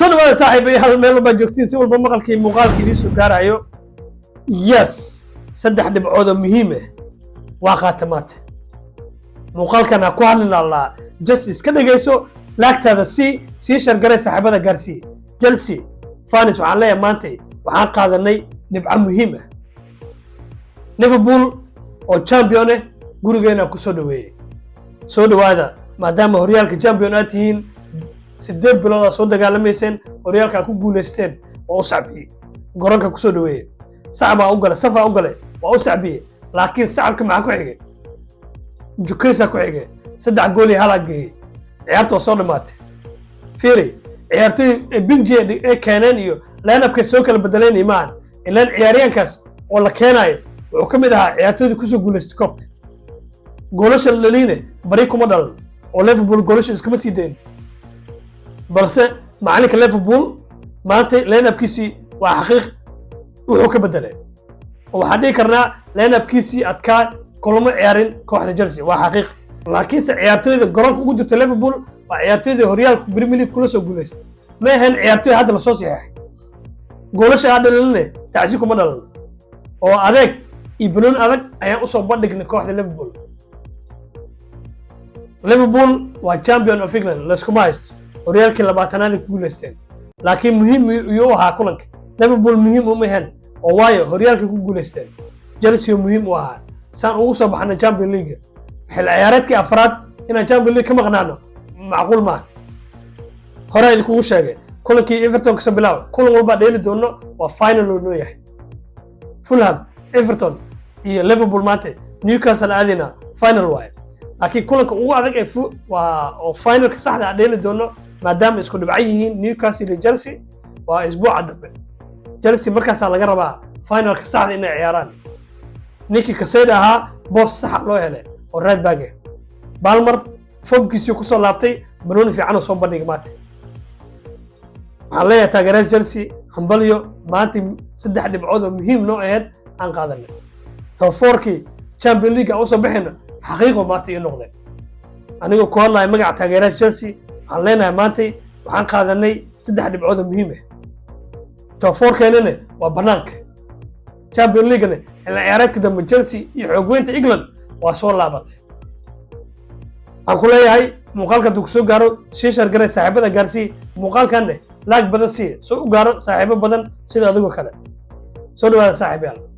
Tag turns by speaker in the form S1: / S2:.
S1: soo dhawaada saaxiibayaal meel walba joogtiin si walba maqalkii muuqaalkii idin soo gaarayo yes saddex dhibcood oo muhiim ah waa qaatamaate muuqaalkan ku hadlina allah justice ka dhageyso laagtaada si shargaray saaxiibada gaarsii Chelsea fans waxaan leeyahay maanta waxaan qaadanay dhibco muhiim ah Liverpool oo champion ah gurigeena ku soo dhaweeyay soo dhawaada maadaama horyaalka champion aad tihiin siddeed bilood soo dagaalamaysan horyaalka ku guuleysteen oo sacbi garoonka ku soo dhaweeyay sacba u galay safa u galay waa u sacbi laakiin sacabka ma ku xigay jukaysa ku xigay saddex gool hal agay ciyaarta soo dhamaatay fiiri ciyaartoy binji ee keenan iyo line-upka soo kala bedeleen imaan ilaan ciyaaryahankaas oo la keenay wuxuu kamid ahaa ciyaartoyda ku soo guuleystay koobka goolasha laliine bari kuma dhalan oo Liverpool goolasha iskama sii deyn balse macalinka Liverpool maanta line-upkiisi waa xaqiiq wuxuu ka bedelay oo waxa dhigi karnaa line-upkiisi adkaa kulamo ciyaarin kooxda Chelsea waa xaqiiq laakiin ciyaartoyda garoonka ugu jirta Liverpool waa ciyaartoyda horyaalka Premier League kula soo guuleystay ma ahan ciyaartoy hadda la soo saxay goolasha hadalne taasi kuma dhalan oo adeeg ibnuun adag ayaan u soo bandhignay kooxda Liverpool waa champion of England la isku haysto horyaalkii 20aad ku guuleysteen laakiin muhiim uu ahaa kulanka Liverpool muhiim uma ahan oo waayo horyaalka ku guuleysteen Chelsea muhiim u ahaa saan ugu soo baxnay Champions League xil ciyaareedkii afraad inaan Champions League ka maqnaano macquul ma hore idinku sheegay kulankii Everton ka sabilaw kulan walba dheeli doono waa final loo yahay Fulham Everton iyo Liverpool maanta Newcastle aadina final waaye laakiin kulanka ugu adag ee waa oo finalka saxda ah dheeli doono maadaama isku dhibcan yihiin Newcastle iyo Chelsea waa isbuuca dambe Chelsea markaas laga rabaa finalka saxda inay ciyaaraan ninkii ka sayid ahaa boos sax loo helay oo right back Palmer fobkiisii ku soo laabtay banooni fiican oo soo bandhigay maanta waxaan leeyahay taageerayaasha Chelsea hambalyo maanta saddex dhibcood oo muhiim noo ahayd aan qaadanay top 4kii Champions League oo soo bixina xaqiiqo maanta iyo noqday aniga ku hadlaay magaca taageerayaasha Chelsea waxaan leenahay maanta waxaan qaadanay saddex dhibcood oo muhiim ah top 4keenana waa banaanka Champions League ilaa ciyaareedka dambe Chelsea iyo xoogweynta England waa soo laabatay aan ku leeyahay muuqaalka dug soo gaaro shishar garay saaxiibada gaarsii muuqaalkan laag badan soo u gaaro saaxiibo badan sida adigu kale soo dhawaada saaxiibayaal